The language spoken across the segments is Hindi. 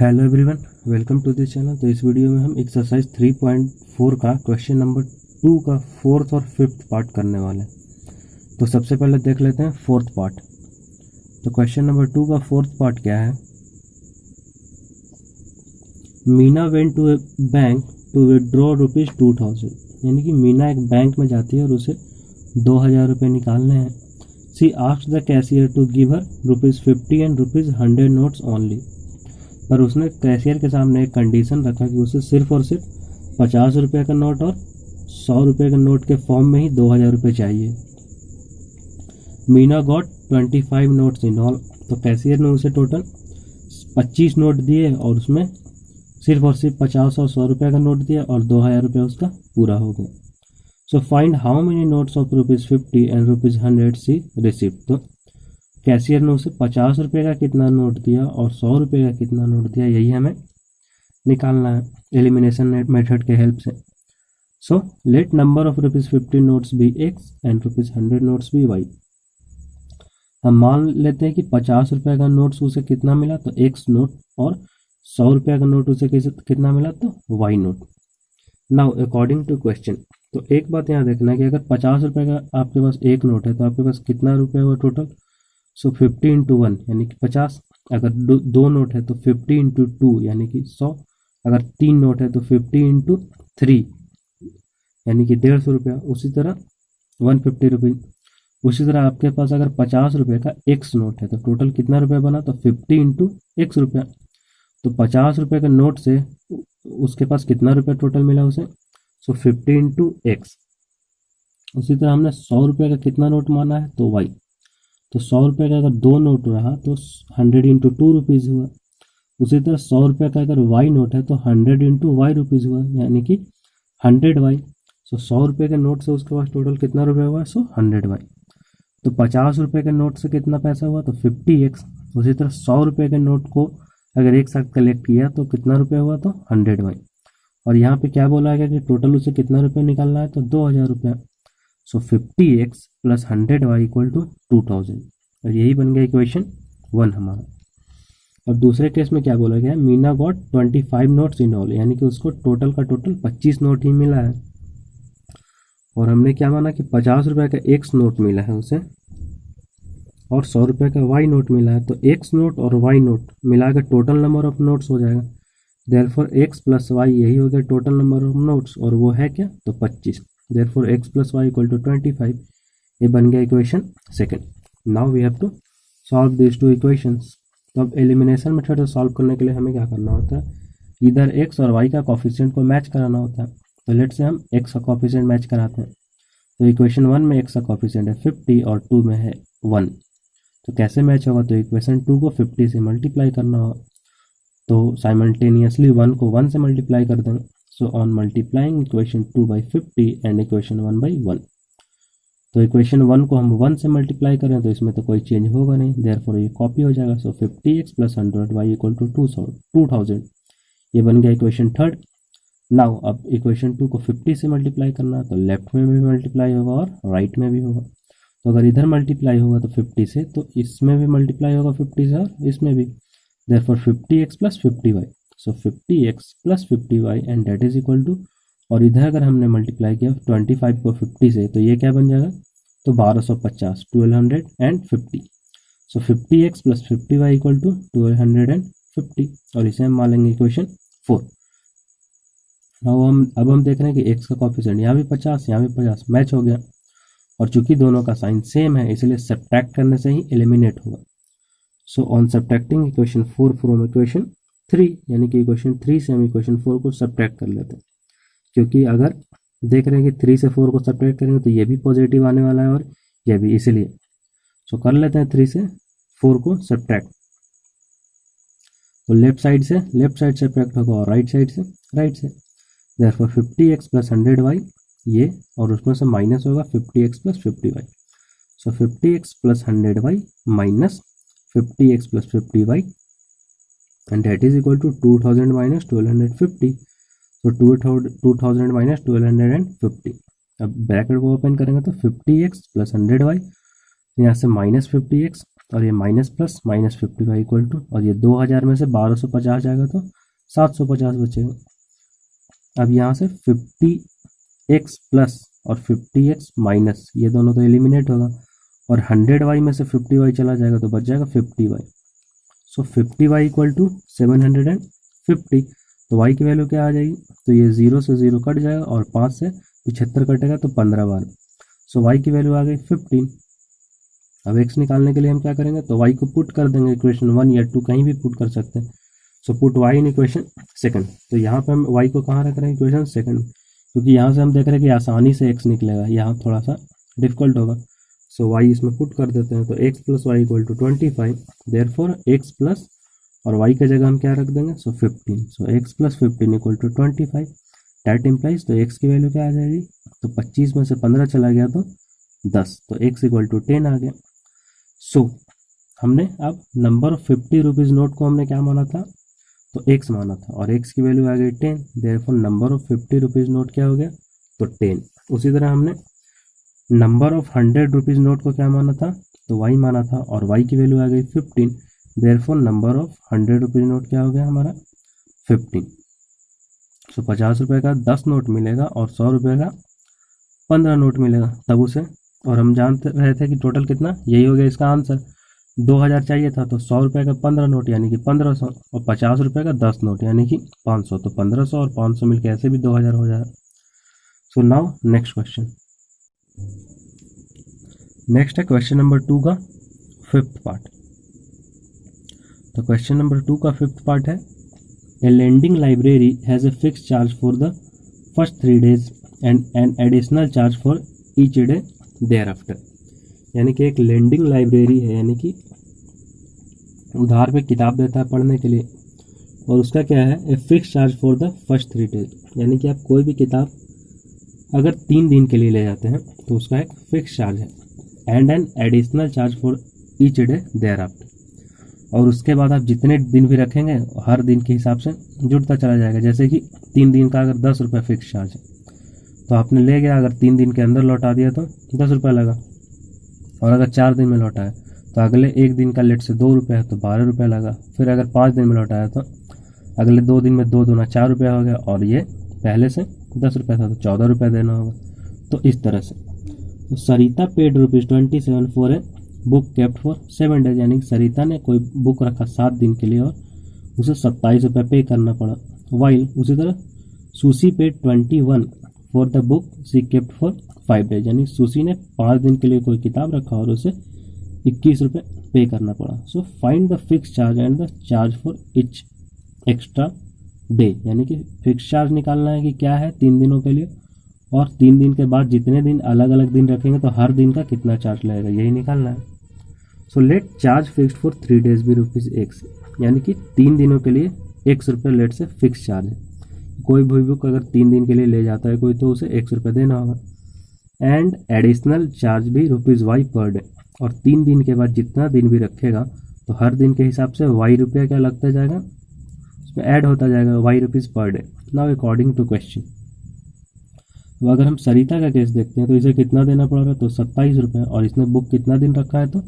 Hello everyone, welcome to this channel. तो इस वीडियो में हम एक्सरसाइज 3.4 का क्वेश्चन नंबर 2 का फोर्थ और फिफ्थ पार्ट करने वाले हैं। तो सबसे पहले देख लेते हैं फोर्थ पार्ट। तो क्वेश्चन नंबर 2 का फोर्थ पार्ट क्या है। Meena went to a bank to withdraw ₹2000, यानी कि मीना एक बैंक में जाती है और उसे 2000 रुपये निकालने हैं। She asked the cashier to give her ₹50 and ₹100 notes only. पर उसने कैशियर के सामने एक कंडीशन रखा कि उसे सिर्फ और सिर्फ 50 रुपये का नोट और 100 रुपये के नोट के फॉर्म में ही 2000 रुपये चाहिए। Meena got 25 notes in all. तो कैशियर ने उसे टोटल 25 नोट दिए और उसमें सिर्फ और सिर्फ 50 और 100 रुपये का नोट दिया और 2000 रुपये उसका पूरा हो गया। So find how many notes of ₹50 and ₹100 she receipt. तो कैशियर ने उसे 50 रुपये का कितना नोट दिया और 100 रुपये का कितना नोट दिया, यही हमें निकालना है एलिमिनेशन मेथड के हेल्प से। So let number of ₹50 notes be x and ₹100 notes be y। हम मान लेते हैं कि 50 रुपये का नोट्स उसे कितना मिला, तो x नोट, और 100 रुपये का नोट उसे कितना मिला, तो y note. Now according to question, तो एक बात यहाँ देखना है कि अगर 50 रुपये का आपके पास एक नोट है तो आपके पास कितना रुपये हुआ टोटल। सो 50 इंटू 1 यानी कि 50। अगर दो नोट है तो 50 इंटू 2 यानी कि 100। अगर 3 नोट है तो 50 इंटू 3 यानी कि 150 रुपया। उसी तरह 150 रुपीज़। उसी तरह आपके पास अगर 50 रुपये का एक्स नोट है तो टोटल कितना रुपया बना, तो 50 इंटू एक्स रुपया। तो 50 रुपये के नोट से उसके पास कितना रुपया टोटल मिला उसे। सो 50 इंटू एक्स। उसी तरह हमने 100 रुपये का कितना नोट माना है, तो वाई। तो 100 रुपये का अगर दो नोट रहा तो 100 इंटू 2 रुपीज़ हुआ। उसी तरह 100 रुपये का अगर वाई नोट है तो 100 इंटू वाई रुपीज़ हुआ, यानी कि 100 वाई। सो 100 रुपये के नोट से उसके पास टोटल कितना रुपया हुआ, सो 100 वाई। तो 50 रुपये के नोट से कितना पैसा हुआ, तो 50x। उसी तरह 100 रुपये के नोट को अगर एक साथ कलेक्ट किया तो कितना रुपया हुआ, तो 100 वाई। और यहाँ पे क्या बोला गया कि टोटल उसे कितना रुपया निकालना है, तो 2000 रुपया। So 50x plus 100y equal to 2000। और यही बन गया इक्वेशन 1 हमारा। और दूसरे केस में क्या बोला गया, Meena got 25 notes in all, यानी कि उसको टोटल का टोटल 25 नोट ही मिला है। और हमने क्या माना कि 50 रुपये का एक्स नोट मिला है उसे और 100 रुपये का वाई नोट मिला है। तो एक्स नोट और वाई नोट मिलाकर टोटल नंबर ऑफ नोट्स हो जाएगा। देयरफॉर एक्स प्लस वाई यही हो गया टोटल नंबर ऑफ नोट्स, और वो है क्या, तो 25। Therefore x plus y equal to 25। ये बन गया equation second. Now we have to solve this two equations. तो अब एलिमिनेशन मेथड से सॉल्व करने के लिए हमें क्या करना होता है, इधर x और y का कोफिशिएंट को मैच कराना होता है। तो लेट से हम x का कोफिशिएंट मैच कराते हैं। तो इक्वेशन 1 में x का कोफिशिएंट है 50 और 2 में है 1। तो कैसे मैच होगा, तो इक्वेशन 2 को 50 से मल्टीप्लाई करना होगा। तो साइमल्टेनियसली 1 को 1 से मल्टीप्लाई कर देंगे। So on multiplying equation 2 by 50 and equation 1 by 1। तो इक्वेशन 1 को हम 1 से मल्टीप्लाई करें तो इसमें तो कोई चेंज होगा नहीं, देयरफॉर ये कॉपी हो जाएगा। So 50x plus 100y equal to 2000। ये बन गया इक्वेशन थर्ड। नाउ अब इक्वेशन 2 को 50 से मल्टीप्लाई करना, तो लेफ्ट में भी मल्टीप्लाई होगा और राइट में भी होगा। तो अगर इधर मल्टीप्लाई होगा तो 50 से, तो इसमें भी मल्टीप्लाई होगा 50 से और इसमें भी। Therefore 50x plus 50y। So 50x plus 50y and that is equal to, और इधर अगर हमने मल्टीप्लाई किया 25 को 50 से, तो ये क्या बन जाएगा, तो 1250, 1250। So 50x plus 50y equal to 1250। और इसे हम मान लेंगे इक्वेशन 4। अब हम देख रहे हैं कि x का कोफिशिएंट यहाँ भी 50 यहाँ भी 50 मैच हो गया। और चूंकि दोनों का साइन सेम है इसलिए सब्ट्रैक्ट करने से ही एलिमिनेट होगा। So on subtracting equation 4 from equation 3, यानी कि इक्वेशन 3 से हम इक्वेशन 4 को सब्ट्रैक्ट कर लेते हैं। क्योंकि अगर देख रहे हैं कि 3 से 4 को सब्ट्रैक्ट करेंगे तो ये भी पॉजिटिव आने वाला है और ये भी, इसलिए सो कर लेते हैं 3 से 4 को सब्ट्रैक्ट। तो लेफ्ट साइड से सब्ट्रैक्ट होगा और राइट साइड से राइट से। देयरफॉर 50x प्लस 100y ये, और उसमें से माइनस होगा 50x plus 50y। So 50x plus 100y minus 50x plus 50y and that is equal to 2000 minus 1250। so 2000 minus 1250। अब ब्रैकेट को ओपन करेंगे तो 50x प्लस 100y, यहाँ से माइनस 50x और ये minus plus minus 55 equal to, और ये 2000 में से 1250 जाएगा तो 750 बचेगा। अब यहाँ से 50x प्लस और 50x माइनस, ये दोनों तो एलिमिनेट होगा, और 100y में से 50y चला जाएगा तो बच जाएगा 50y। So 50y equal to 750। तो y की वैल्यू क्या आ जाएगी, तो ये 0 से 0 कट जाएगा और 5 से 75 कटेगा तो 15 बार। सो y की वैल्यू आ गई 15। अब x निकालने के लिए हम क्या करेंगे, तो y को पुट कर देंगे इक्वेशन 1 या 2 कहीं भी पुट कर सकते हैं। So put y in equation second. तो यहाँ पे हम y को कहाँ रख रहे हैं, इक्वेशन सेकंड, क्योंकि यहाँ से हम देख रहे हैं कि आसानी से x निकलेगा, यहाँ थोड़ा सा डिफिकल्ट होगा। सो y इसमें पुट कर देते हैं, तो x plus y equal to 25। Therefore x plus और y की जगह हम क्या रख देंगे, so 15। So x plus 15 equal to 25। That implies, तो x की वैल्यू क्या आ जाएगी, तो 25 में से 15 चला गया तो 10, तो x इक्वल टू 10 आ गया। सो हमने अब नंबर ऑफ 50 रुपीज़ नोट को हमने क्या माना था, तो x माना था, और x की वैल्यू आ गई 10। Therefore number of 50 rupees note क्या हो गया, तो 10। उसी तरह हमने नंबर ऑफ 100 रुपीज़ नोट को क्या माना था, तो y माना था, और y की वैल्यू आ गई 15। Therefore number of 100 rupees note क्या हो गया हमारा, 15। सो 50 रुपये का 10 नोट मिलेगा और 100 रुपये का 15 नोट मिलेगा तब उसे, और हम जानते रहे थे कि टोटल कितना, यही हो गया इसका आंसर। 2000 चाहिए था, तो 100 रुपये का 15 नोट यानी कि 1500, और 50 रुपये का 10 नोट यानी कि 500, तो 1500 और 500 मिलकर ऐसे भी 2000 हो जाएगा। So now next question. Next है क्वेश्चन नंबर 2 का 5th पार्ट। तो क्वेश्चन नंबर 2 का 5th पार्ट है, a lending library has a fix charge for the first 3 days and an additional charge for each day thereafter. यानी कि एक लेंडिंग लाइब्रेरी है, यानी कि उधार पे किताब देता है पढ़ने के लिए, और उसका क्या है, ए fix charge for the first 3 days। यानी कि आप कोई भी किताब अगर 3 दिन के लिए ले जाते हैं तो उसका एक फिक्स चार्ज है, and an additional charge for each day thereafter. और उसके बाद आप जितने दिन भी रखेंगे हर दिन के हिसाब से जुड़ता चला जाएगा। जैसे कि 3 दिन का अगर 10 रुपये फिक्स चार्ज है, तो आपने ले गया, अगर 3 दिन के अंदर लौटा दिया तो 10 रुपये लगा, और अगर 4 दिन में लौटाया तो अगले 1 दिन का लेट से 2 रुपये है तो 12 रुपये लगा। फिर अगर 5 दिन में लौटाया तो अगले 2 दिन में 2 दूना 4 रुपये हो गया, और ये पहले से 10 रुपये था तो 14 रुपये देना होगा। तो इस तरह से, तो Sarita paid ₹27 for a book kept for 7 days। यानी कि सरिता ने कोई बुक रखा 7 दिन के लिए और उसे 27 रुपये पे करना पड़ा। वाइल उसी तरह Susy paid 21 for the book she kept for 5 days। यानी सुशी ने 5 दिन के लिए कोई किताब रखा और उसे 21 रुपये पे करना पड़ा। So find the fix charge and the charge for each extra day. यानी कि फिक्स चार्ज निकालना है कि क्या है 3 दिनों के लिए, और 3 दिन के बाद जितने दिन अलग अलग दिन रखेंगे तो हर दिन का कितना चार्ज लगेगा, यही निकालना है। So let charge fixed for 3 days भी ₹X। यानी कि 3 दिनों के लिए X रुपये लेट से फिक्स चार्ज है। कोई भी बुक अगर 3 दिन के लिए ले जाता है कोई, तो उसे X रुपये देना होगा। एंड एडिशनल चार्ज भी ₹Y पर डे। और 3 दिन के बाद जितना दिन भी रखेगा तो हर दिन के हिसाब से Y रुपया क्या लगता जाएगा, उसमें ऐड होता जाएगा, ₹Y per day. Now according to question, तो अगर हम सरिता का केस देखते हैं तो इसे कितना देना पड़ रहा है, तो 27 रुपये, और इसने बुक कितना दिन रखा है, तो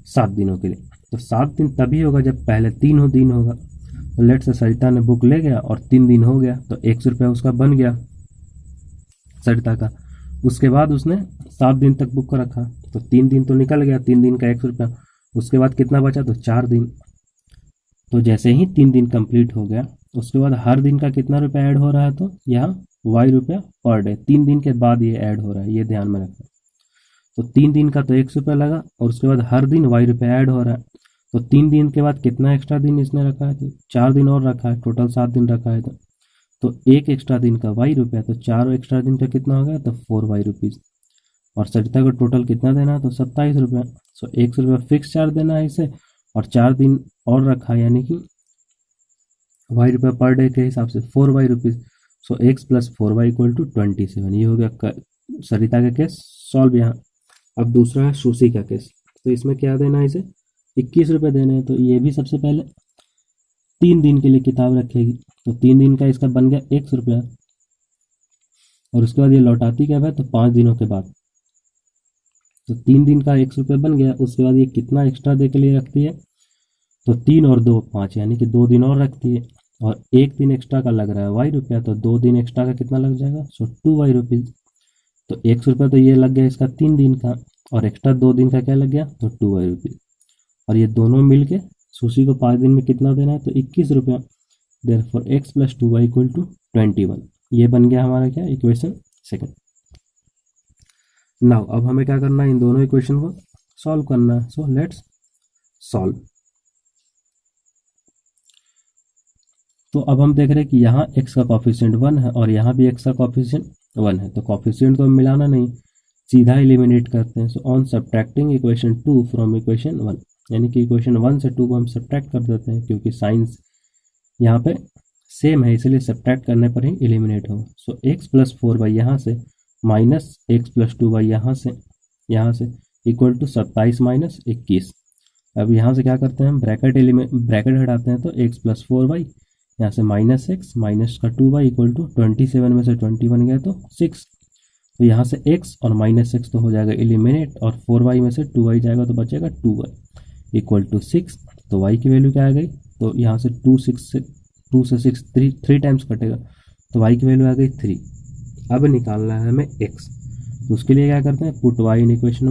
7 दिनों के लिए। तो 7 दिन तभी होगा जब पहले 3 दिन होगा। तो लेट से सरिता ने बुक ले गया और 3 दिन हो गया तो ₹X उसका बन गया सरिता का। उसके बाद उसने 7 दिन तक बुक रखा, तो 3 दिन तो निकल गया, 3 दिन का ₹X। उसके बाद कितना बचा, तो 4 दिन। तो जैसे ही 3 दिन कंप्लीट हो गया उसके बाद हर दिन का कितना रुपया ऐड हो रहा है, तो यहाँ Y रुपया पर डे 3 दिन के बाद ये ऐड हो रहा है, ये ध्यान में रखना। तो 3 दिन का तो ₹X लगा, और उसके बाद हर दिन Y रुपया ऐड हो रहा है। तो 3 दिन के बाद कितना एक्स्ट्रा दिन इसने रखा है, तो 4 दिन और रखा है, टोटल 7 दिन रखा है। तो 1 एक्स्ट्रा दिन का Y रुपया, तो 4 एक्स्ट्रा दिन का कितना हो गया, तो 4Y रुपीज़। और सरिता को टोटल कितना देना है, तो 27 रुपये। सो ₹X फिक्स चार्ज देना है इसे, और 4 दिन और रखा है, यानी कि Y रुपया पर डे के हिसाब से 4Y rupees. So X plus 4Y equal to 27। ये हो गया सरिता का केस सॉल्व यहाँ। अब दूसरा है सुशी का केस। तो इसमें क्या देना है, इसे 21 रुपये देने हैं। तो ये भी सबसे पहले 3 दिन के लिए किताब रखेगी, तो 3 दिन का इसका बन गया ₹X, और उसके बाद ये लौटाती क्या है, तो 5 दिनों के बाद। तो 3 दिन का 100 रुपये बन गया। उसके बाद ये कितना एक्स्ट्रा दे के लिए रखती है, तो 3 और 2 5, यानी कि 2 दिन और रखती है। और 1 दिन एक्स्ट्रा का लग रहा है वाई रुपया, तो 2 दिन एक्स्ट्रा का कितना लग जाएगा, सो 2 वाई रुपीज़। तो 100 रुपये तो ये लग गया इसका 3 दिन का, और एक्स्ट्रा 2 दिन का क्या लग गया, तो 2 वाई रुपीज़। और ये दोनों मिल के सुशी को 5 दिन में कितना देना है, तो 21 रुपया। Therefore x + 2y = 21। ये बन गया हमारा क्या, इक्वेशन सेकंड। नाउ अब हमें क्या करना है, इन दोनों इक्वेशन को सॉल्व करना है। So let's solve. तो अब हम देख रहे हैं कि यहाँ x का कॉफिशिएंट 1 है और यहाँ भी x का कॉफिशिएंट 1 है। तो कॉफिशिएंट तो मिलाना नहीं, सीधा एलिमिनेट करते हैं। So on subtracting equation 2 from equation 1, यानी कि इक्वेशन 1 से 2 को हम सब्ट्रैक्ट कर देते हैं, क्योंकि साइंस यहाँ पे सेम है, इसलिए सब्ट्रैक्ट करने पर ही एलिमिनेट हो। सो x + 4y यहाँ से माइनस x + 2y यहाँ से इक्वल टू 27 - 21। अब यहाँ से क्या करते हैं हम, ब्रैकेट हटाते हैं, तो x + 4y यहाँ से -x माइनस का 2y = 27 में से 21 गया तो 6। तो यहाँ से x और -x तो हो जाएगा एलिमिनेट, और 4y में से 2y जाएगा तो बचेगा 2y = 6। तो y की वैल्यू क्या आ गई, तो यहाँ से 2 से 6 3 टाइम्स कटेगा, तो y की वैल्यू आ गई 3। अब निकालना है हमें x, तो उसके लिए क्या करते हैं, पुट y इन इक्वेशन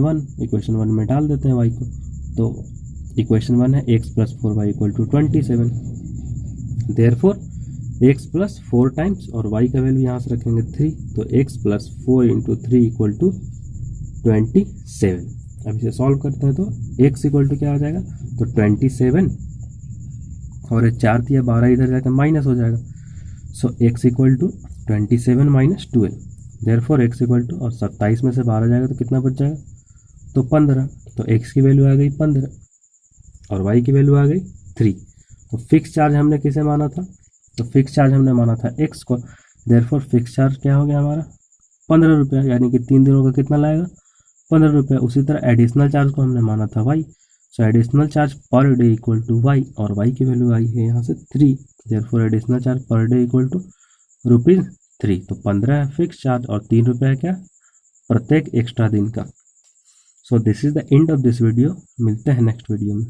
1 में डाल देते हैं y को। तो इक्वेशन 1 है x + 4y = 27। Therefore x + 4 times और y का वैल्यू यहाँ से रखेंगे 3, तो x + 4 × 3 = 27। अब इसे सॉल्व करते हैं, तो x = क्या हो जाएगा, तो 27, और 4 दिया 12 इधर जाकर माइनस हो जाएगा। सो x = 27 - 12। देयरफॉर x = और 27 में से 12 जाएगा तो कितना बच जाएगा, तो 15। तो x की वैल्यू आ गई 15 और y की वैल्यू आ गई 3। तो फिक्स चार्ज हमने किसे माना था, तो फिक्स चार्ज हमने माना था x को। देयरफॉर फिक्स चार्ज क्या हो गया हमारा, 15 रुपया, यानी कि 3 दिनों का कितना लाएगा, 15 रुपया। उसी तरह एडिशनल चार्ज को हमने माना था y। सो additional charge per day = y, और y की वैल्यू आई है यहाँ से 3। Therefore additional charge per day = ₹3। तो 15 है फिक्स चार्ज और 3 रुपये है क्या, प्रत्येक एक्स्ट्रा दिन का। So this is the end of this video. मिलते हैं नेक्स्ट वीडियो में।